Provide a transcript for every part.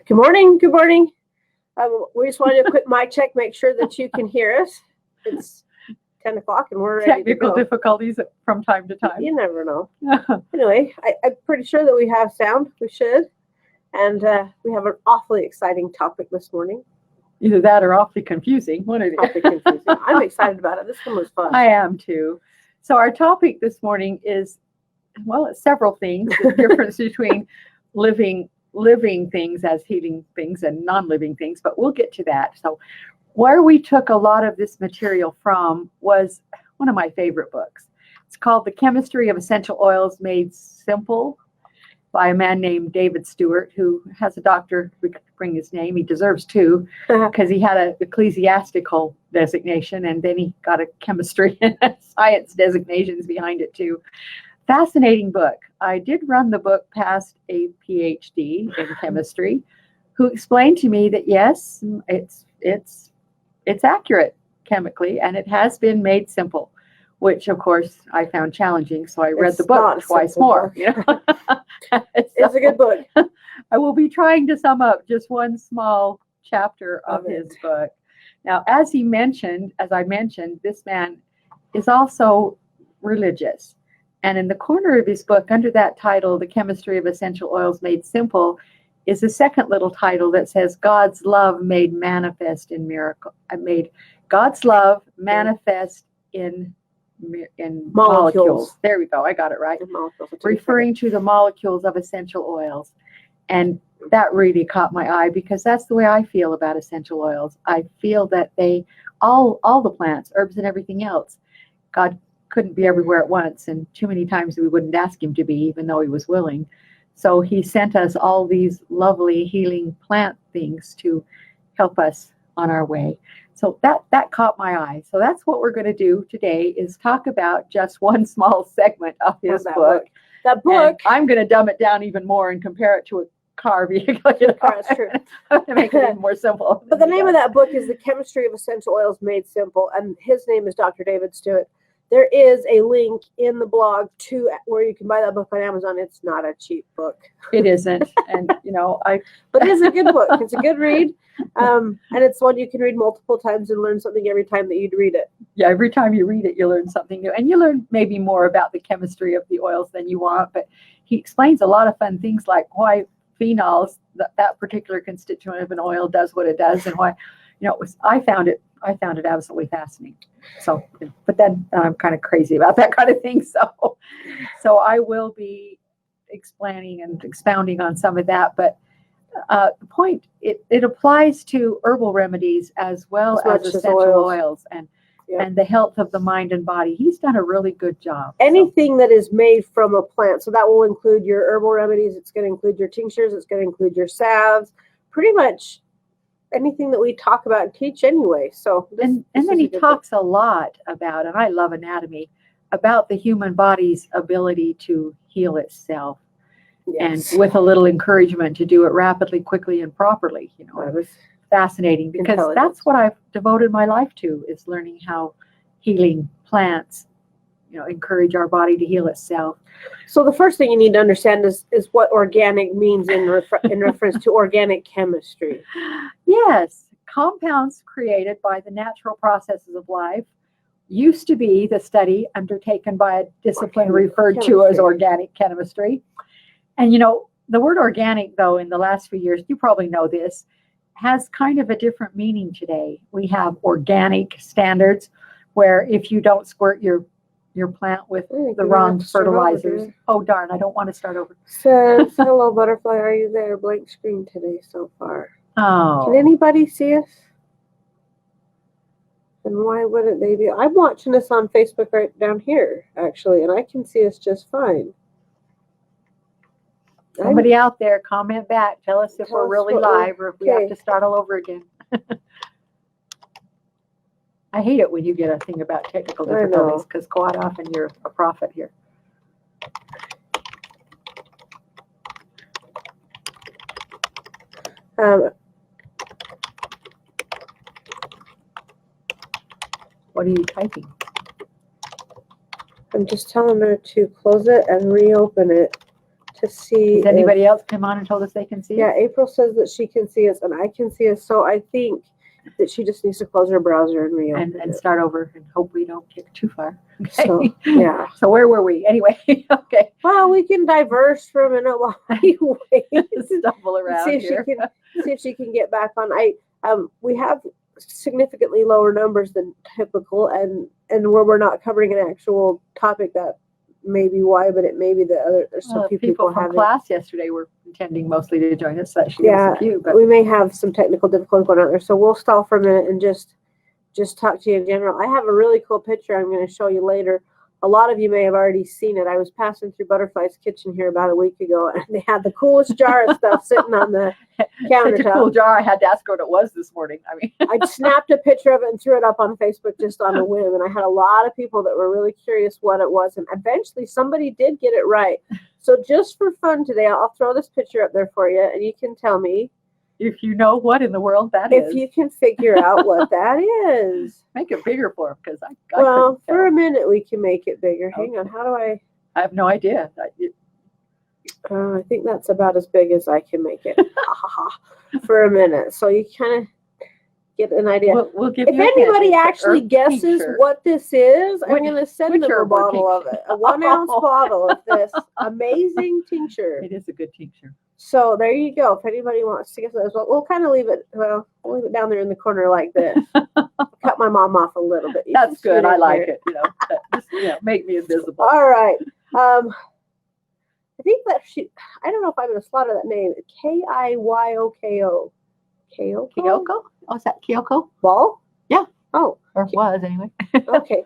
Good morning. Good morning. We just wanted a quick mic check, make sure that you can hear us. It's 10 o'clock and we're ready Technical to go. difficulties from time to time. You never know. Anyway, I'm pretty sure that we have sound. We should. And we have an awfully exciting topic this morning. Either that or awfully confusing. One or the Awfully confusing. I'm excited about it. This one was fun. I am too. So our topic this morning is, well, it's several things. The difference between living things as healing things and non-living things, but we'll get to that. So where we took a lot of this material from was one of my favorite books. It's called The Chemistry of Essential Oils Made Simple by a man named David Stewart, who has a doctor, we could bring his name, he deserves two, because he had an ecclesiastical designation and then he got a chemistry and science designations behind it too. Fascinating book. I did run the book past a PhD in chemistry, who explained to me that yes, it's accurate chemically and it has been made simple, which of course I found challenging. So I read the book twice more. You know? It's a good book. I will be trying to sum up just one small chapter of his book. Now, as I mentioned, this man is also religious. And in the corner of his book, under that title, The Chemistry of Essential Oils Made Simple, is a second little title that says God's Love Made Manifest in Miracle. God's Love Manifest in molecules. There we go. I got it right. Referring to the molecules of essential oils. And that really caught my eye because that's the way I feel about essential oils. I feel that they, all the plants, herbs and everything else, God couldn't be everywhere at once. And too many times we wouldn't ask him to be, even though he was willing. So he sent us all these lovely healing plant things to help us on our way. So that caught my eye. So that's what we're going to do today is talk about just one small segment of his book. That book. And I'm going to dumb it down even more and compare it to a car vehicle. That's true. To make it even more simple. But the name of that book is The Chemistry of Essential Oils Made Simple, and his name is Dr. David Stewart. There is a link in the blog to where you can buy that book on Amazon. It's not a cheap book. It isn't. And, but it is a good book. It's a good read. And it's one you can read multiple times and learn something every time that you read it. Yeah, every time you read it, you learn something new. And you learn maybe more about the chemistry of the oils than you want. But he explains a lot of fun things like why phenols, that particular constituent of an oil does what it does and why, I found it absolutely fascinating. So, but then I'm kind of crazy about that kind of thing. So I will be explaining and expounding on some of that. But the point, it applies to herbal remedies as well as essential oils and the health of the mind and body. He's done a really good job. Anything that is made from a plant. So that will include your herbal remedies. It's going to include your tinctures. It's going to include your salves. Pretty much anything that we talk about and teach anyway. So and then he talks a lot about, and I love anatomy, about the human body's ability to heal itself. Yes. And with a little encouragement to do it rapidly, quickly, and properly. It was fascinating because that's what I've devoted my life to, is learning how healing plants, encourage our body to heal itself. So the first thing you need to understand is what organic means in reference to organic chemistry. Yes, compounds created by the natural processes of life used to be the study undertaken by a discipline referred to as organic chemistry. And the word organic, though, in the last few years, you probably know this, has kind of a different meaning today. We have organic standards where if you don't squirt your plant with the wrong fertilizers. Oh, darn, I don't want to start over. Says, hello, butterfly, are you there? Blank screen today so far. Oh. Can anybody see us? And why wouldn't they be? I'm watching us on Facebook right down here, actually, and I can see us just fine. Somebody out there, comment back. Tell us if we're really live or if we have to start all over again. I hate it when you get a thing about technical difficulties because quite often you're a prophet here. What are you typing? I'm just telling her to close it and reopen it to see. Has anybody else come on and told us they can see? Yeah, April says that she can see us and I can see us. So I think that she just needs to close her browser and reopen And it. start over and hope we don't get too far. Okay. So, yeah. So where were we? Anyway, okay. Well, we can diverse for a minute while we wait. Stumble around see if here. she can get back on. We have significantly lower numbers than typical, and where we're not covering an actual topic, that may be why, but it may be that there's so few people from having class yesterday were intending mostly to join us. That should give us a few, but we may have some technical difficulties going on there, so we'll stall for a minute and just talk to you in general. I have a really cool picture I'm going to show you later. A lot of you may have already seen it. I was passing through Butterfly's kitchen here about a week ago, and they had the coolest jar of stuff sitting on the countertop. Such a cool jar. I had to ask her what it was this morning. I mean, I snapped a picture of it and threw it up on Facebook just on a whim, and I had a lot of people that were really curious what it was, and eventually somebody did get it right. So just for fun today, I'll throw this picture up there for you, and you can tell me if you know what in the world that is. If you can figure out what that is. Make it bigger for him, because I well, for a minute we can make it bigger. Okay. Hang on, how do I have no idea. I think that's about as big as I can make it. For a minute. So you kind of get an idea. We'll give if you anybody actually guesses tincture. what this is, I'm going to send them a bottle tincture? of it. A 1 ounce bottle of this amazing tincture. It is a good tincture. So there you go. If anybody wants to guess that as well, we'll kind of leave it. Well, we'll leave it down there in the corner like this. Cut my mom off a little bit. That's good. I like it. Just make me invisible. All right. I think that I don't know if I'm going to slaughter that name. Kyoko. Kyoko? Oh, is that Kyoko? Ball? Yeah. Oh. Or was, anyway. Okay.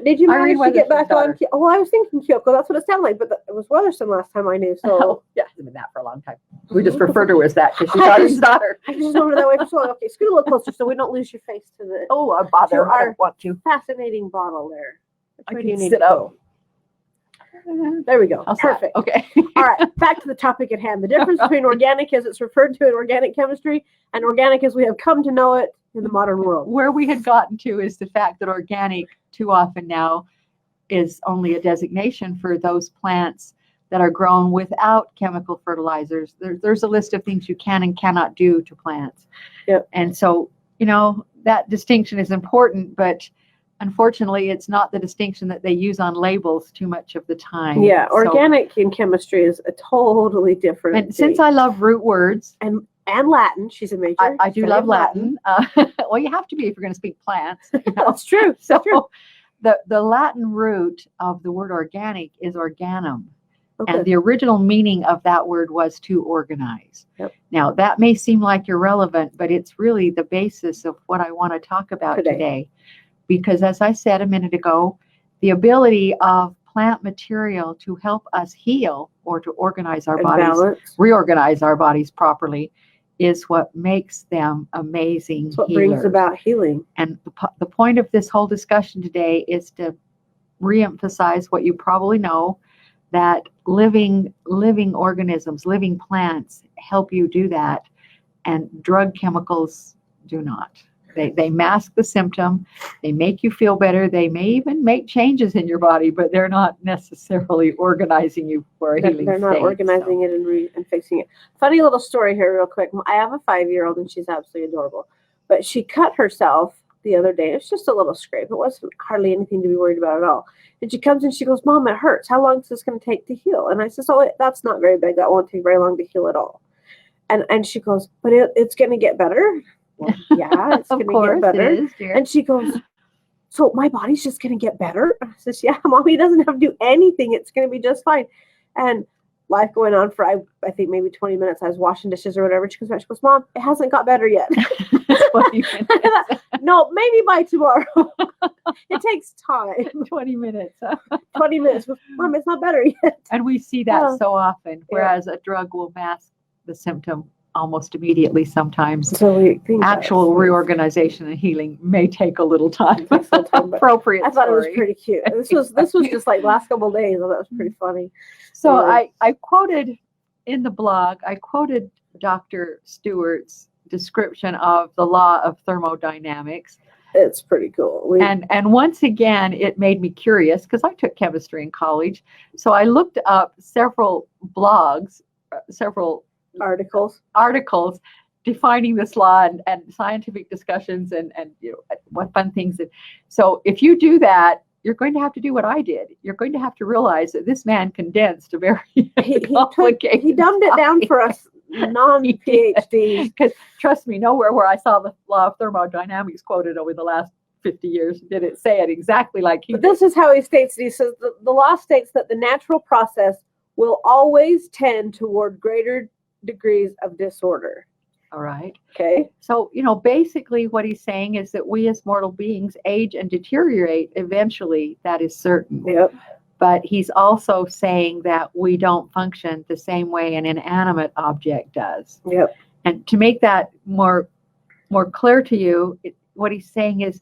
Did you manage to get back on? Oh, I was thinking Kyoko. That's what it sounded like, but it was Weatherson last time I knew. So yeah, it's been that for a long time. We just referred to her as that because she thought his daughter. I just over that way for so long. Okay, scoot a little closer so we don't lose your face to the. Oh, I bother. I don't want to. Fascinating bottle there. I can sit up. There we go. Perfect. Okay. All right. Back to the topic at hand. The difference between organic as it's referred to in organic chemistry and organic as we have come to know it in the modern world. Where we had gotten to is the fact that organic too often now is only a designation for those plants that are grown without chemical fertilizers. There's a list of things you can and cannot do to plants. Yep. And so, that distinction is important, but unfortunately, it's not the distinction that they use on labels too much of the time. Yeah, organic in chemistry is a totally different And since I love root words and Latin, she's a major. I do love Latin. Well, you have to be if you're going to speak plants. That's true. So true. The Latin root of the word organic is organum. Okay. And the original meaning of that word was to organize. Yep. Now, that may seem like irrelevant, but it's really the basis of what I want to talk about today. Because as I said a minute ago, the ability of plant material to help us heal or to organize our bodies, reorganize our bodies properly, is what makes them amazing That's what healers. brings about healing. And the point of this whole discussion today is to reemphasize what you probably know, that living organisms, living plants help you do that, and drug chemicals do not. They mask the symptom. They make you feel better. They may even make changes in your body, but they're not necessarily organizing you for a healing They're not state, organizing it and fixing it. Funny little story here real quick. I have a 5-year-old and she's absolutely adorable. But she cut herself the other day. It's just a little scrape. It wasn't hardly anything to be worried about at all. And she comes and she goes, "Mom, it hurts. How long is this going to take to heal?" And I says, "Oh, that's not very big. That won't take very long to heal at all." And she goes, "But it's going to get better." Well, yeah, it's going to get better. It is, dear. And she goes, "So my body's just going to get better?" I says, "Yeah, Mommy doesn't have to do anything. It's going to be just fine." And life going on for, I think maybe 20 minutes. I was washing dishes or whatever. She comes back, she goes, "Mom, it hasn't got better yet." 20 minutes. No, maybe by tomorrow. It takes time. 20 minutes. 20 minutes. Mom, it's not better yet. And we see that so often, whereas a drug will mask the symptom almost immediately sometimes. So we think actual reorganization and healing may take a little time. Appropriate. I thought it was pretty cute. This was just like last couple of days. So that was pretty funny. So I quoted in the blog, I quoted Dr. Stewart's description of the law of thermodynamics. It's pretty cool. And once again, it made me curious because I took chemistry in college. So I looked up several blogs, several articles defining this law and scientific discussions and what fun things. So if you do that, you're going to have to do what I did. You're going to have to realize that this man condensed a very complicated. He dumbed it down for us non-PhDs. Because trust me, nowhere where I saw the law of thermodynamics quoted over the last 50 years did it say it exactly like he did. This is how he states it. He says the law states that the natural process will always tend toward greater degrees of disorder. All right. Okay. So, basically what he's saying is that we as mortal beings age and deteriorate eventually. That is certain. Yep. But he's also saying that we don't function the same way an inanimate object does. Yep. And to make that more clear to you, what he's saying is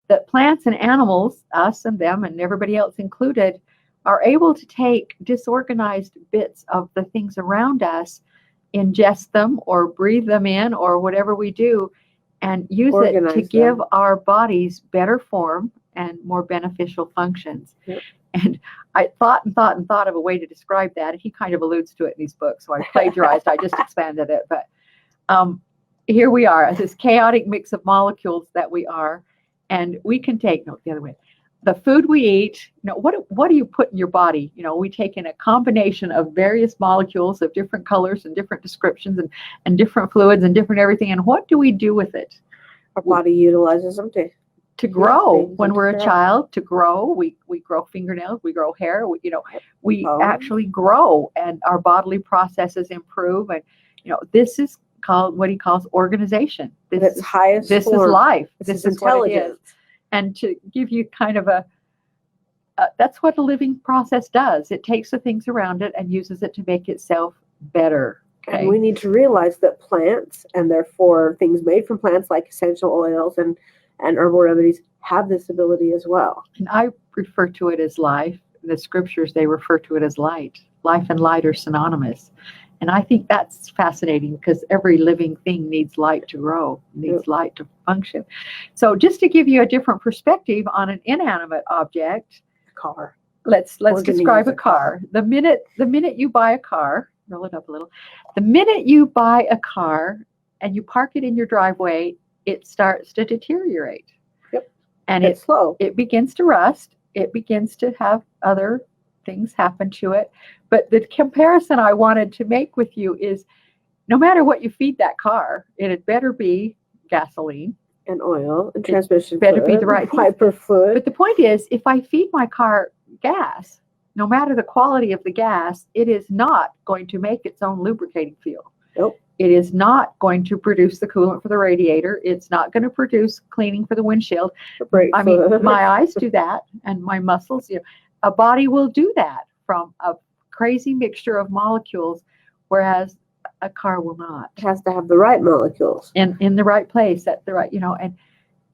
that plants and animals, us and them and everybody else included, are able to take disorganized bits of the things around us, ingest them or breathe them in or whatever we do, and use it to give our bodies better form and more beneficial functions. Yep. And I thought of a way to describe that. He kind of alludes to it in these books, so I plagiarized. I just expanded it. But here we are, this chaotic mix of molecules that we are, and we can take, no, the other way. The food we eat, what do you put in your body? We take in a combination of various molecules of different colors and different descriptions and different fluids and different everything. And what do we do with it? Our body utilizes them to grow. When we're a child, to grow, we grow fingernails, we grow hair, we actually grow, and our bodily processes improve. And this is called what he calls organization. This is life. This is intelligence. What it is. And to give you kind of that's what a living process does. It takes the things around it and uses it to make itself better. Okay? And we need to realize that plants, and therefore things made from plants like essential oils and herbal remedies, have this ability as well. And I refer to it as life. The scriptures, they refer to it as light. Life and light are synonymous. And I think that's fascinating because every living thing needs light to grow, needs light to function. So just to give you a different perspective on an inanimate object, a car. Let's describe a car. The minute you buy a car, roll it up a little. The minute you buy a car and you park it in your driveway, it starts to deteriorate. Yep. And it's slow. It begins to rust. It begins to have other things happen to it. But the comparison I wanted to make with you is no matter what you feed that car, it had better be gasoline and oil and transmission better be the right piper fluid. But the point is, if I feed my car gas, no matter the quality of the gas, it is not going to make its own lubricating fuel. Nope. It is not going to produce the coolant for the radiator. It's not going to produce cleaning for the windshield. I mean, my eyes do that, and my muscles. A body will do that from a crazy mixture of molecules, whereas a car will not. It has to have the right molecules in the right place at the right, and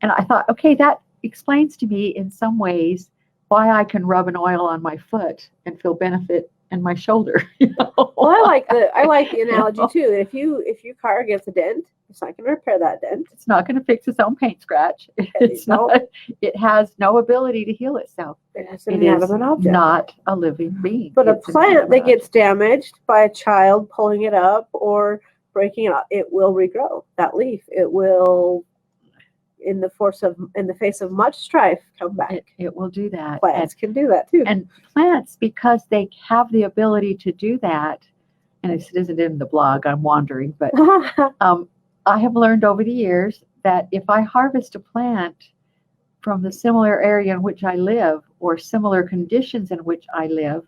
I thought, okay, that explains to me in some ways why I can rub an oil on my foot and feel benefit in my shoulder. Well, I like the analogy too. If your car gets a dent, it's not going to repair that dent. It's not going to fix its own paint scratch. It's not. It has no ability to heal itself. It is an inanimate object, not a living being. But a plant that gets damaged by a child pulling it up or breaking it up, it will regrow. That leaf, it will, in the face of much strife, come back. It will do that. Plants can do that too. And plants, because they have the ability to do that, and this isn't in the blog, I'm wandering, but I have learned over the years that if I harvest a plant from the similar area in which I live, or similar conditions in which I live,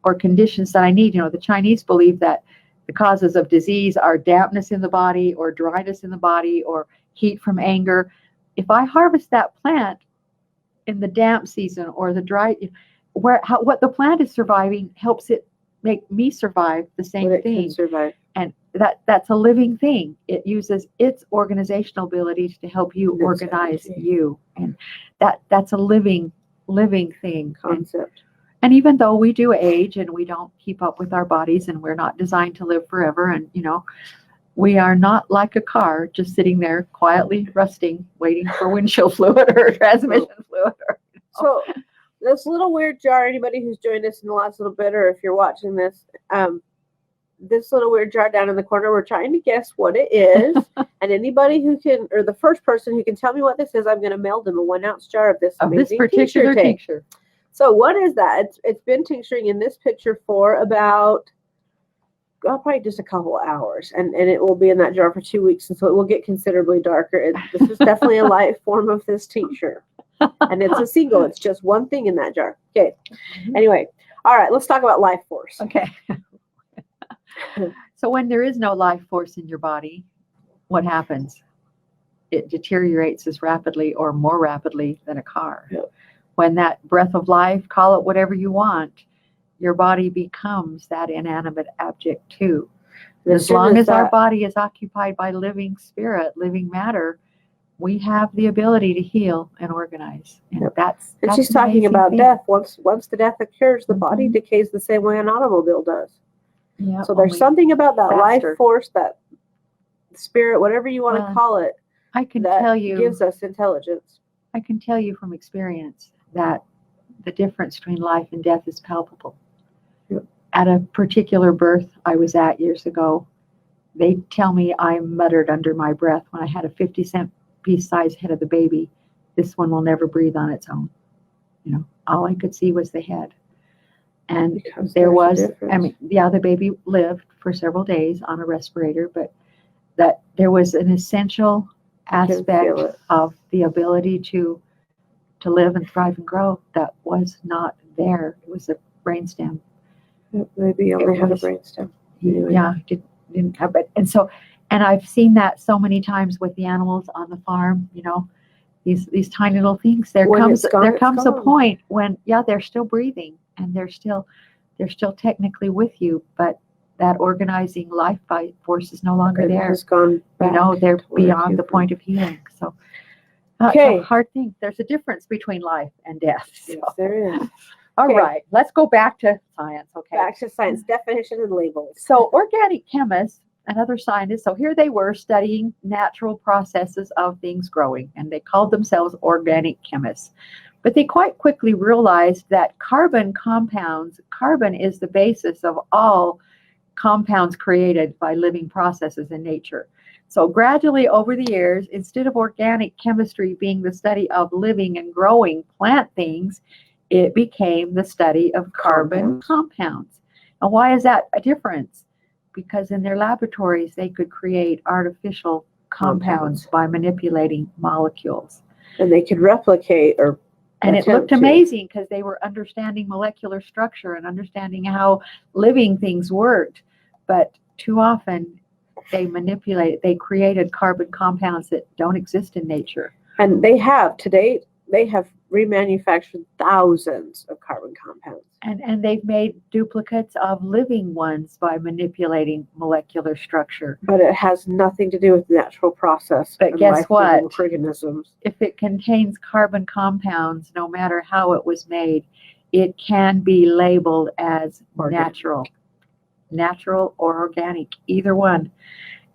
or conditions that I need, the Chinese believe that the causes of disease are dampness in the body, or dryness in the body, or heat from anger. If I harvest that plant in the damp season or the dry, what the plant is surviving helps it make me survive the same thing. Survive. And that's a living thing. It uses its organizational abilities to help you organize you. And that's a living thing. Concept. And even though we do age and we don't keep up with our bodies and we're not designed to live forever, and We are not like a car just sitting there quietly rusting, waiting for windshield fluid or transmission fluid. So this little weird jar, anybody who's joined us in the last little bit, or if you're watching this, this little weird jar down in the corner, we're trying to guess what it is. And anybody who can, or the first person who can tell me what this is, I'm going to mail them a 1 ounce jar of this amazing particular tincture. So what is that? It's been tincturing in this picture for about probably just a couple of hours, and it will be in that jar for 2 weeks, and so it will get considerably darker. This is definitely a light form of this tincture, and it's a single. It's just one thing in that jar. Okay. Anyway, all right. Let's talk about life force. Okay. So when there is no life force in your body, what happens? It deteriorates as rapidly or more rapidly than a car. Yep. When that breath of life, call it whatever you want, your body becomes that inanimate object too. As long as our body is occupied by living spirit, living matter, we have the ability to heal and organize. And that's she's talking about death. Once the death occurs, the body decays the same way an automobile does. Yeah, so there's something about that faster. life force, that spirit, whatever you want to call it, I can tell you, gives us intelligence. I can tell you from experience that the difference between life and death is palpable. Yep. At a particular birth I was at years ago, they tell me I muttered under my breath when I had a 50-cent piece size head of the baby, this one will never breathe on its own. You know, all I could see was the head. And there was, the baby lived for several days on a respirator, but that there was an essential aspect of the ability to live and thrive and grow that was not there. It was a brainstem. Maybe only had a brainstem. Anyway. Yeah, didn't have it. And I've seen that so many times with the animals on the farm, you know, these tiny little things. There comes a point when, they're still breathing and they're still technically with you, but that organizing life force is no longer there. Has gone back, they're beyond the point of healing. So it's a hard thing. There's a difference between life and death. So. Yes, there is. All right, let's go back to science. Okay. Back to science, definition and labels. So organic chemists and other scientists, so here they were studying natural processes of things growing, and they called themselves organic chemists. But they quite quickly realized that carbon is the basis of all compounds created by living processes in nature. So gradually over the years, instead of organic chemistry being the study of living and growing plant things, it became the study of carbon compounds. Now, why is that a difference? Because in their laboratories, they could create artificial compounds by manipulating molecules. And they could replicate and it looked amazing because they were understanding molecular structure and understanding how living things worked. But too often they created carbon compounds that don't exist in nature. And they have remanufactured thousands of carbon compounds. And they've made duplicates of living ones by manipulating molecular structure. But it has nothing to do with the natural process. But guess what? Organisms. If it contains carbon compounds, no matter how it was made, it can be labeled as natural or organic, either one.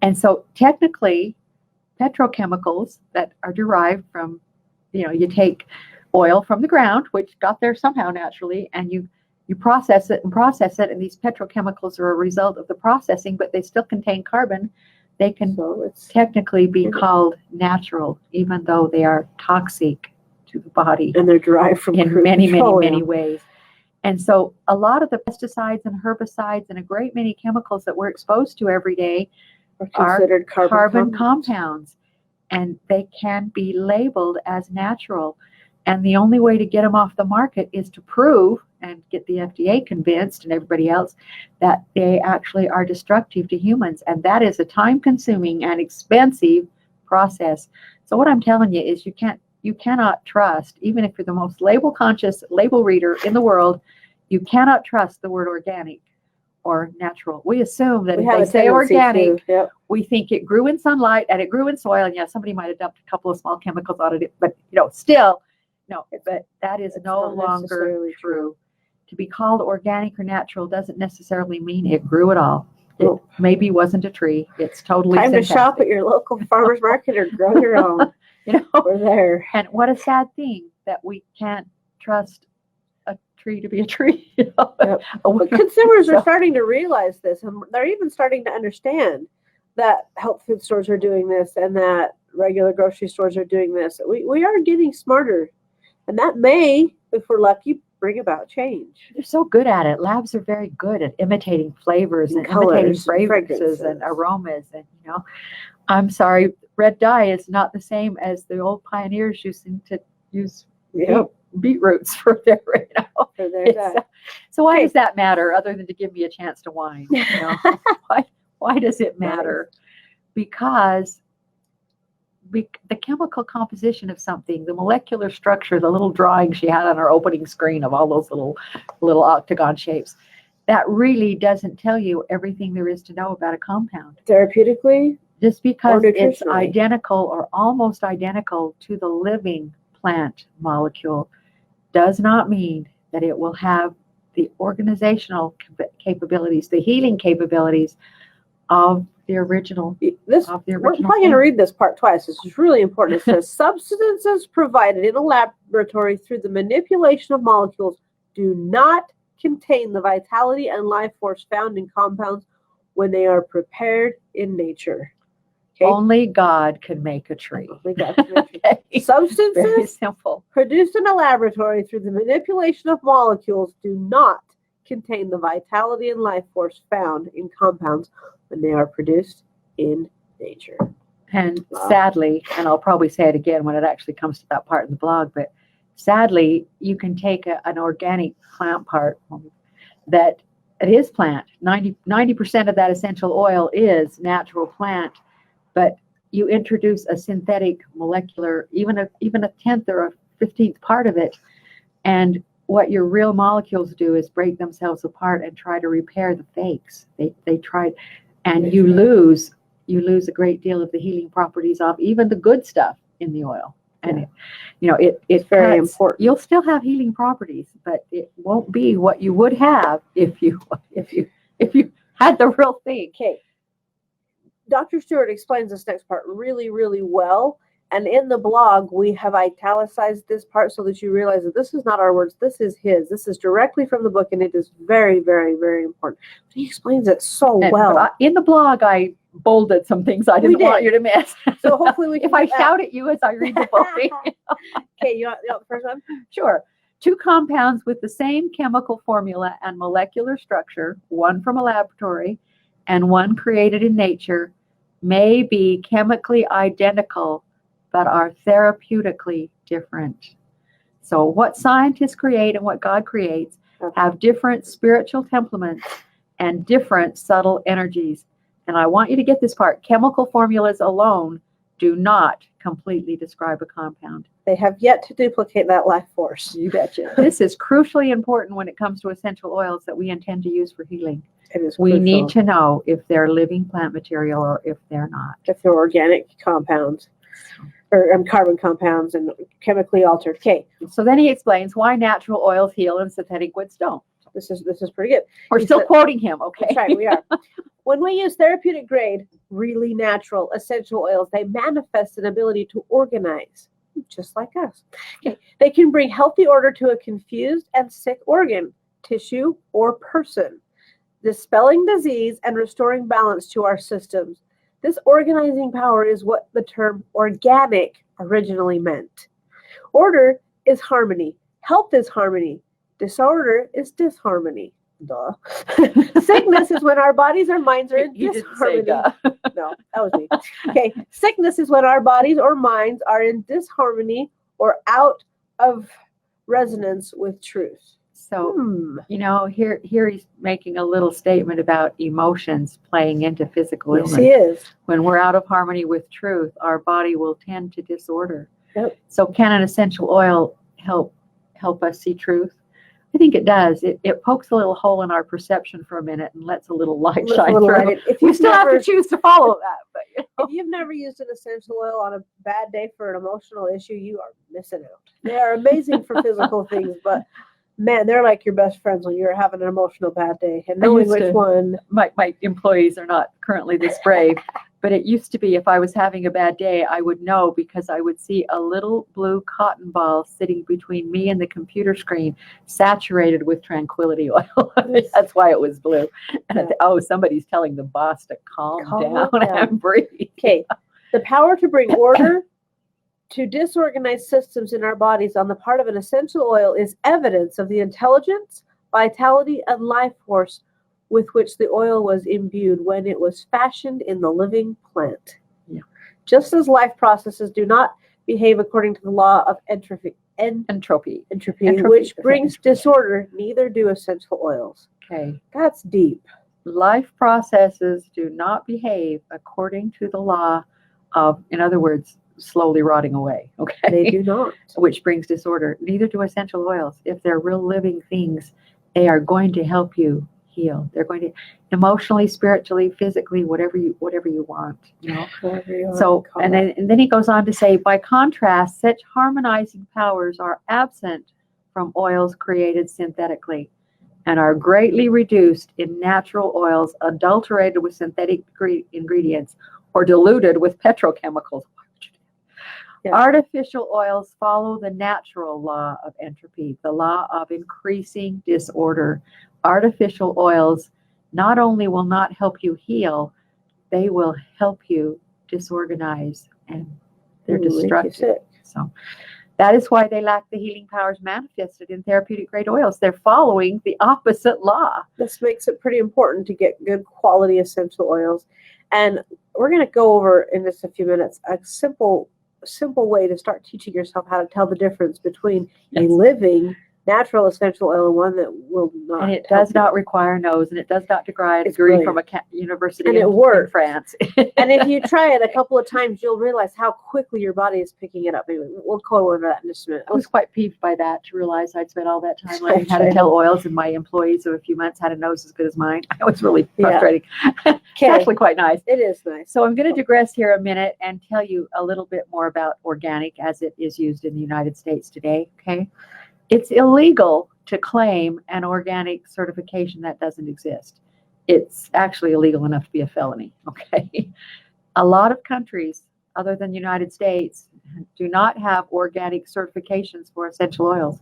And so technically, petrochemicals that are derived from, you take oil from the ground, which got there somehow naturally, and you process it, and these petrochemicals are a result of the processing, but they still contain carbon. They can technically be called natural, even though they are toxic to the body. And they're derived from in many ways. And so a lot of the pesticides and herbicides and a great many chemicals that we're exposed to every day are considered carbon compounds. And they can be labeled as natural. And the only way to get them off the market is to prove and get the FDA convinced and everybody else that they actually are destructive to humans. And that is a time-consuming and expensive process. So what I'm telling you is you cannot trust, even if you're the most label-conscious label reader in the world, you cannot trust the word organic or natural. We assume that if they say organic, we think it grew in sunlight and it grew in soil, and somebody might have dumped a couple of small chemicals on it, but still, no, but that is no longer true. To be called organic or natural doesn't necessarily mean it grew at all. It maybe wasn't a tree. It's totally time synthetic. to shop at your local farmer's market or grow your own. We're there. And what a sad thing that we can't trust a tree to be a tree. Yep. But consumers are starting to realize this, and they're even starting to understand that health food stores are doing this and that regular grocery stores are doing this. We are getting smarter, and that may, if we're lucky, bring about change. They're so good at it. Labs are very good at imitating flavors and colors, imitating fragrances and aromas. And I'm sorry, red dye is not the same as the old pioneers using to use beetroots for their So why does that matter, other than to give me a chance to whine? Why does it matter? Because the chemical composition of something, the molecular structure, the little drawing she had on her opening screen of all those little octagon shapes, that really doesn't tell you everything there is to know about a compound. Therapeutically? Just because it's identical or almost identical to the living plant molecule does not mean that it will have the organizational capabilities, the healing capabilities of the original. We're probably going to read this part twice. This is really important. It says, substances provided in a laboratory through the manipulation of molecules do not contain the vitality and life force found in compounds when they are prepared in nature. Okay? Only God can make a tree. Only God can make a tree. Okay. Substances very simple. Produced in a laboratory through the manipulation of molecules do not contain the vitality and life force found in compounds when they are produced in nature. And sadly, and I'll probably say it again when it actually comes to that part in the blog, but sadly, you can take an organic plant part that it is plant. 90% of that essential oil is natural plant, but you introduce a synthetic molecular, even a tenth or a 15th part of it, and what your real molecules do is break themselves apart and try to repair the fakes. They try, and you lose a great deal of the healing properties of even the good stuff in the oil. And it's very important. You'll still have healing properties, but it won't be what you would have if you had the real thing. Okay. Dr. Stewart explains this next part really, really well. And in the blog, we have italicized this part so that you realize that this is not our words. This is his. This is directly from the book, and it is very, very, very important. But he explains it so well. In the blog, I bolded some things I didn't want you to miss. So hopefully we can. If I shout at you as I read the book. Okay, you want the first one? Sure. 2 compounds with the same chemical formula and molecular structure, one from a laboratory and one created in nature, may be chemically identical but are therapeutically different. So what scientists create and what God creates have different spiritual temperaments and different subtle energies. And I want you to get this part. Chemical formulas alone do not completely describe a compound. They have yet to duplicate that life force. You betcha. This is crucially important when it comes to essential oils that we intend to use for healing. It is we crucial. Need to know if they're living plant material or if they're not. If they're organic compounds. Or carbon compounds and chemically altered. Okay. So then he explains why natural oils heal and synthetic goods don't. This is pretty good. We're still quoting him, okay? That's right, we are. When we use therapeutic grade, really natural essential oils, they manifest an ability to organize, just like us. Okay. They can bring healthy order to a confused and sick organ, tissue, or person, dispelling disease and restoring balance to our systems. This organizing power is what the term organic originally meant. Order is harmony. Health is harmony. Disorder is disharmony. Duh. Sickness is when our bodies or minds are in disharmony. No, that was me. Okay. Sickness is when our bodies or minds are in disharmony or out of resonance with truth. So, here he's making a little statement about emotions playing into physical illness. Yes, he is. When we're out of harmony with truth, our body will tend to disorder. Yep. So can an essential oil help us see truth? I think it does. It pokes a little hole in our perception for a minute and lets a little light shine through. If you still have to choose to follow that. But if you've never used an essential oil on a bad day for an emotional issue, you are missing out. They are amazing for physical things, but Man, they're like your best friends when you're having an emotional bad day and knowing used which to- one. My employees are not currently this brave, but it used to be if I was having a bad day, I would know because I would see a little blue cotton ball sitting between me and the computer screen, saturated with tranquility oil. That's why it was blue. And I thought, oh, somebody's telling the boss to calm down and breathe. Okay, the power to bring order to disorganized systems in our bodies on the part of an essential oil is evidence of the intelligence, vitality, and life force with which the oil was imbued when it was fashioned in the living plant. Yeah. Just as life processes do not behave according to the law of entropy, which brings disorder, neither do essential oils. Okay. That's deep. Life processes do not behave according to the law of, in other words, slowly rotting away. Okay. They do not. Which brings disorder. Neither do essential oils. If they're real living things, they are going to help you heal. They're going to emotionally, spiritually, physically, whatever you want, you know. So, and then he goes on to say, by contrast, such harmonizing powers are absent from oils created synthetically and are greatly reduced in natural oils adulterated with synthetic ingredients or diluted with petrochemicals. Yeah. Artificial oils follow the natural law of entropy, the law of increasing disorder. Artificial oils not only will not help you heal, they will help you disorganize, and they're destructive. So that is why they lack the healing powers manifested in therapeutic grade oils. They're following the opposite law. This makes it pretty important to get good quality essential oils. And we're going to go over in just a few minutes a simple way to start teaching yourself how to tell the difference between a living natural essential oil and one that will not. And it does not require a nose, and it does not require a degree from a university in France. And if you try it a couple of times, you'll realize how quickly your body is picking it up. Anyway, we'll go over that in just a minute. I was quite peeved by that, to realize I'd spent all that time learning how to tell oils, and my employees of a few months had a nose as good as mine. It was really frustrating. It's actually quite nice. It is nice. So I'm going to digress here a minute and tell you a little bit more about organic as it is used in the United States today. Okay. It's illegal to claim an organic certification that doesn't exist. It's actually illegal enough to be a felony. Okay. A lot of countries other than the United States do not have organic certifications for essential oils.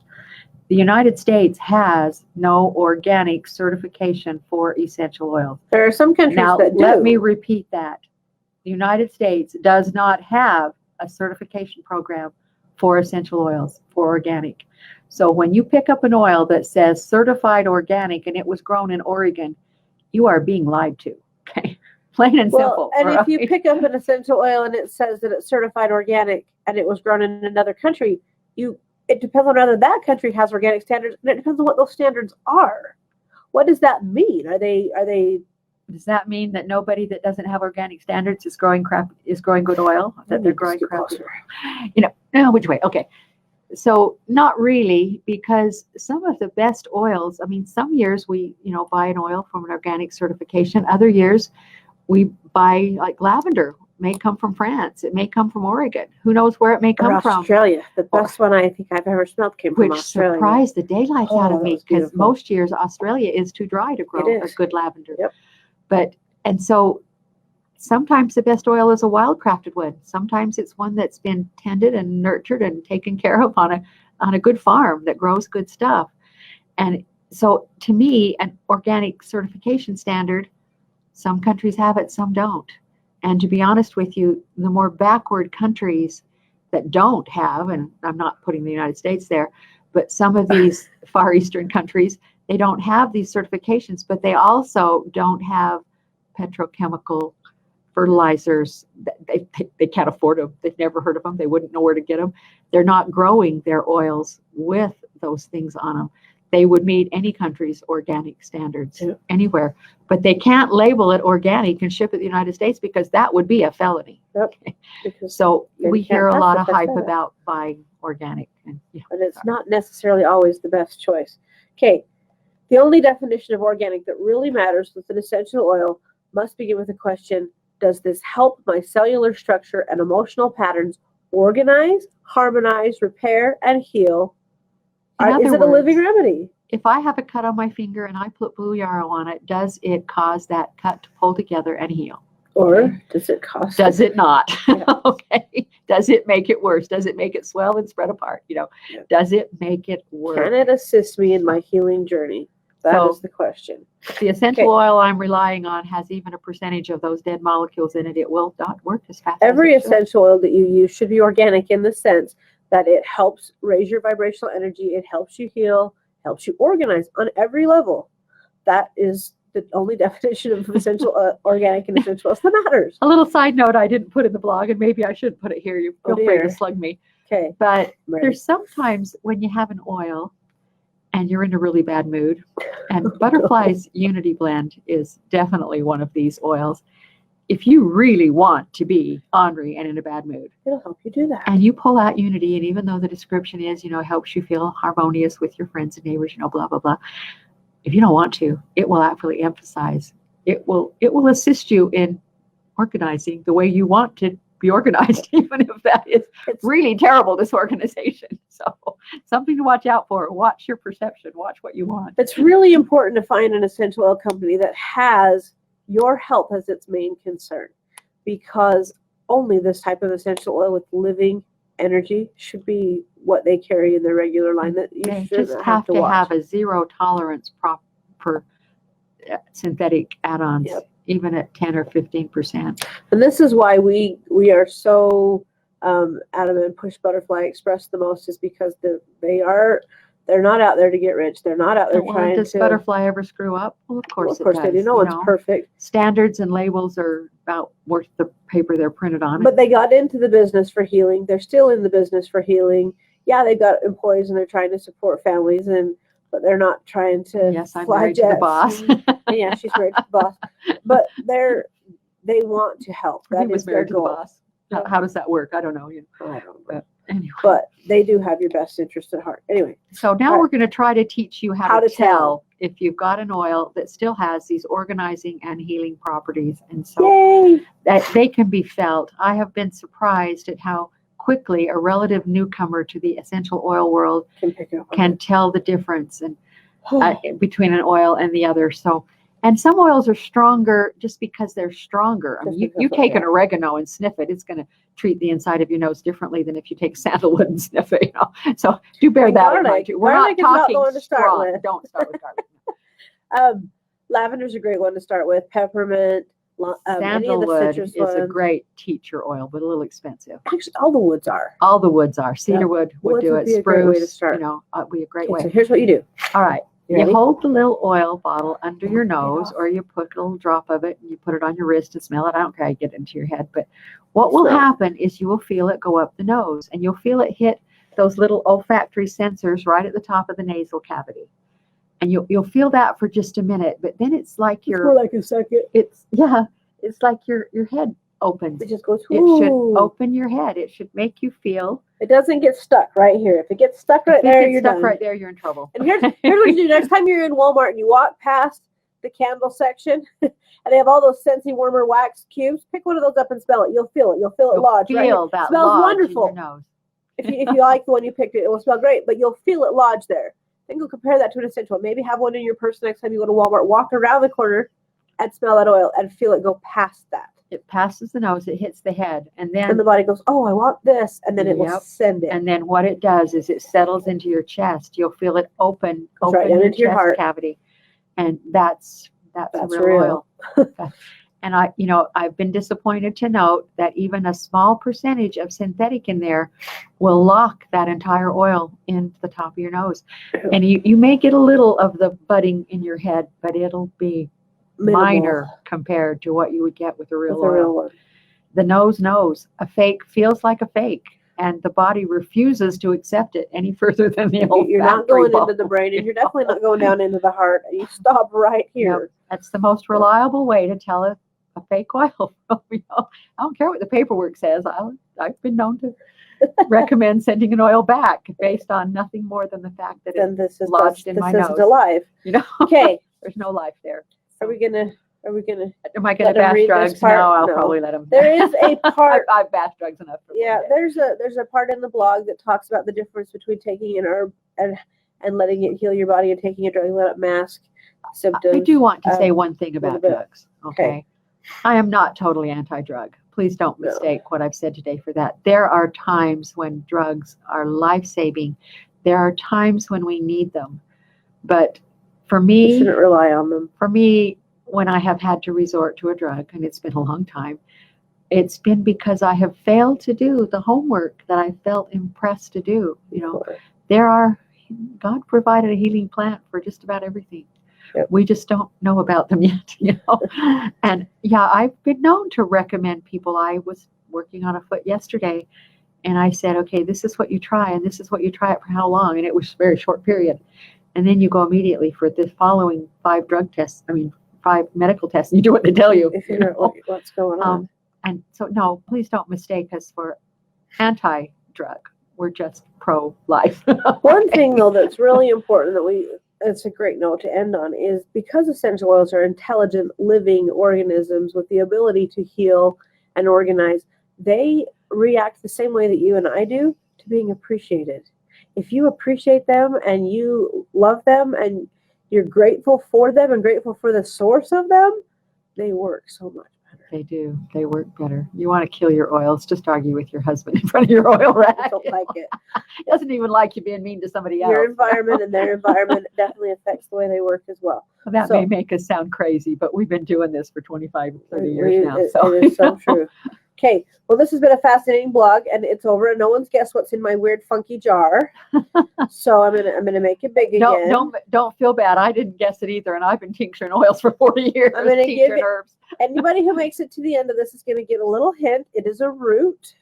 The United States has no organic certification for essential oils. There are some countries that do. Let me repeat that. The United States does not have a certification program for essential oils, for organic. So when you pick up an oil that says certified organic and it was grown in Oregon, you are being lied to. Okay, plain and simple. And if you pick up an essential oil and it says that it's certified organic and it was grown in another country, it depends on whether that country has organic standards, and it depends on what those standards are. What does that mean? Are they? Does that mean that nobody that doesn't have organic standards is growing good oil? That they're growing crap? No, which way? Okay. So not really, because some of the best oils, I mean, some years we, buy an oil from an organic certification. Other years we buy, like lavender, may come from France. It may come from Oregon. Who knows where it may come from? Australia. The best one I think I've ever smelled came from Australia. Which surprised the daylights out of me, because most years Australia is too dry to grow a good lavender. Yep. And so sometimes the best oil is a wild crafted one. Sometimes it's one that's been tended and nurtured and taken care of on a good farm that grows good stuff. And so to me, an organic certification standard, some countries have it, some don't. And to be honest with you, the more backward countries that don't have, and I'm not putting the United States there, but some of these Far Eastern countries, they don't have these certifications, but they also don't have petrochemical fertilizers. They can't afford them. They've never heard of them. They wouldn't know where to get them. They're not growing their oils with those things on them. They would meet any country's organic standards anywhere, but they can't label it organic and ship it to the United States, because that would be a felony. Yep. So we hear a lot of hype about buying organic. But it's not necessarily always the best choice. Okay. The only definition of organic that really matters with an essential oil must begin with the question, does this help my cellular structure and emotional patterns organize, harmonize, repair, and heal In Is other it a living words, remedy? if I have a cut on my finger and I put blue yarrow on it, does it cause that cut to pull together and heal? Or does it cost? Does it not? Yeah. Okay. Does it make it worse? Does it make it swell and spread apart? Yeah. Does it make it worse? Can it assist me in my healing journey? That is the question. The essential oil I'm relying on has even a percentage of those dead molecules in it. It will not work as fast Every as it should. essential oil that you use should be organic in the sense that it helps raise your vibrational energy. It helps you heal, helps you organize on every level. That is the only definition of essential organic and essential oils that matters. A little side note I didn't put in the blog, and maybe I should put it here. You feel free to dear. slug me. Okay. But Ready. there's sometimes when you have an oil and you're in a really bad mood, and Butterfly's Unity Blend is definitely one of these oils. If you really want to be ornery and in a bad mood, It'll help you do that. and you pull out Unity, and even though the description is, helps you feel harmonious with your friends and neighbors, blah, blah, blah. If you don't want to, it will actually emphasize. It will assist you in organizing the way you want to be organized, even if that is really terrible disorganization. So something to watch out for. Watch your perception. Watch what you want. It's really important to find an essential oil company that has your health as its main concern, because only this type of essential oil with living energy should be what they carry in their regular line. That you They should just have to watch. have a zero tolerance for synthetic add-ons, even at 10 or 15%. And this is why we are so adamant and push Butterfly Express the most, is because they're not out there to get rich. They're not out there trying does to. Butterfly ever screw up? Well, of course, Of course, they do. No one's perfect. Standards and labels are about worth the paper they're printed on. But they got into the business for healing. They're still in the business for healing. Yeah, they've got employees and they're trying to support families, but they're not trying to. Yes, I'm fly married jets. to the boss. Yeah, she's married to the boss. But they want to help. That is their goal. The boss. How does that work? I don't know. I don't know. But anyway. But they do have your best interest at heart. Anyway. So now we're going to try to teach you how to tell if you've got an oil that still has these organizing and healing properties. And so that they can be felt. I have been surprised at how quickly a relative newcomer to the essential oil world can tell the difference between an oil and the other. So, and some oils are stronger just because they're stronger. I mean, you take an oregano and sniff it, it's going to treat the inside of your nose differently than if you take sandalwood and sniff it. So do bear that in mind. We're not talking strong. Don't start with garlic. Lavender's a great one to start with. Peppermint. Sandalwood is a great teacher oil, but a little expensive. Actually, all the woods are. All the woods are. Cedarwood would do it. Spruce, a great way to start. Would be a great way. So here's what you do. All right. You hold the little oil bottle under your nose, or you put a little drop of it and you put it on your wrist and smell it. I don't care how you get it into your head, but what will happen is you will feel it go up the nose, and you'll feel it hit those little olfactory sensors right at the top of the nasal cavity. And you'll feel that for just a minute, but then it's like it's more like a second. It's like your head opens. It just goes. It should open your head. It should make you feel. It doesn't get stuck right here. If it gets stuck right there, you're done. Right there, you're in trouble. And here's what you do next time you're in Walmart and you walk past the candle section, and they have all those Scentsy warmer wax cubes. Pick one of those up and smell it. You'll feel it. You'll feel it lodge. Feel that it smells lodge wonderful. in your nose. if you like the one you picked, it will smell great. But you'll feel it lodge there. Then go compare that to an essential. Maybe have one in your purse next time you go to Walmart. Walk around the corner and smell that oil and feel it go past that. It passes the nose, it hits the head, and then the body goes, oh, I want this, and then it will send it. And then what it does is it settles into your chest. You'll feel it open right your into your chest heart cavity, and that's a real oil. And I've been disappointed to note that even a small percentage of synthetic in there will lock that entire oil into the top of your nose. And you may get a little of the budding in your head, but it'll be minor compared to what you would get with a real oil. The nose knows. A fake feels like a fake, and the body refuses to accept it any further than the old. You're not going into the brain, and you're definitely not going down into the heart. You stop right here. Yep. That's the most reliable way to tell a fake oil. I don't care what the paperwork says. I've been known to recommend sending an oil back based on nothing more than the fact that it's lodged in my nose. This is alive. Okay. There's no life there. Am I gonna? Am I gonna bath drugs? No, I'll probably let them. There is a part. I've bath drugs enough. There's a part in the blog that talks about the difference between taking an herb and and letting it heal your body and taking a drug, let it mask symptoms. I do want to say one thing about bit. drugs. Okay. I am not totally anti-drug. Please don't mistake what I've said today for that. There are times when drugs are life-saving. There are times when we need them. But for me, you shouldn't rely on them. For me, when I have had to resort to a drug, and it's been a long time, it's been because I have failed to do the homework that I felt impressed to do. You know, God provided a healing plant for just about everything. Yep. We just don't know about them yet, you know. And yeah, I've been known to recommend people. I was working on a foot yesterday, and I said, okay, this is what you try, and this is what you try it for how long? And it was a very short period. And then you go immediately for the following 5 medical tests, and you do what they tell you. If you know what's going on. And so, no, please don't mistake us for anti-drug. We're just pro-life. One thing, though, that's really important it's a great note to end on is because essential oils are intelligent, living organisms with the ability to heal and organize, they react the same way that you and I do to being appreciated. If you appreciate them and you love them and you're grateful for them and grateful for the source of them, they work so much better. They do. They work better. You want to kill your oils, just argue with your husband in front of your oil rack. I don't like it. He doesn't even like you being mean to somebody else. Your environment and their environment definitely affects the way they work as well. That may make us sound crazy, but we've been doing this for 25, 30 years now. It is so true. Okay, well, this has been a fascinating blog, and it's over. And no one's guessed what's in my weird, funky jar. So I'm gonna make it big again. Don't feel bad. I didn't guess it either, and I've been tincturing oils for 40 years. I'm gonna give it. Herbs. Anybody who makes it to the end of this is gonna get a little hint. It is a root.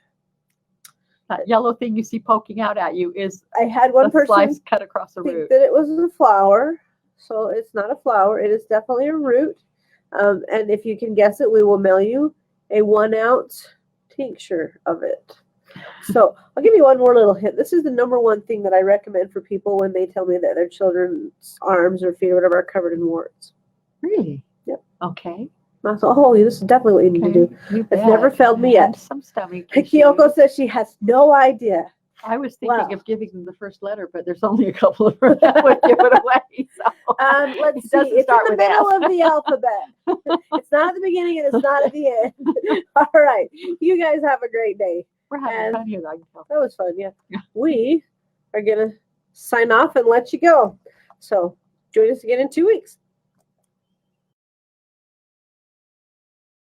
That yellow thing you see poking out at you is. I had one person slice cut across the root. That it was a flower, so it's not a flower. It is definitely a root. And if you can guess it, we will mail you a 1 ounce tincture of it. So I'll give you one more little hint. This is the number one thing that I recommend for people when they tell me that their children's arms or feet or whatever are covered in warts. Really? Yep. Okay. I thought, holy, this is definitely what you need to do. It's never failed me yet. Some stomach Kyoko says she has no idea. I was thinking of giving them the first letter, but there's only a couple of them that would give it away. So let's see. It's in the middle of the alphabet. It's not at the beginning and it's not at the end. All right. You guys have a great day. We're having fun here, I can tell. That was fun, yeah. We are going to sign off and let you go. So join us again in 2 weeks.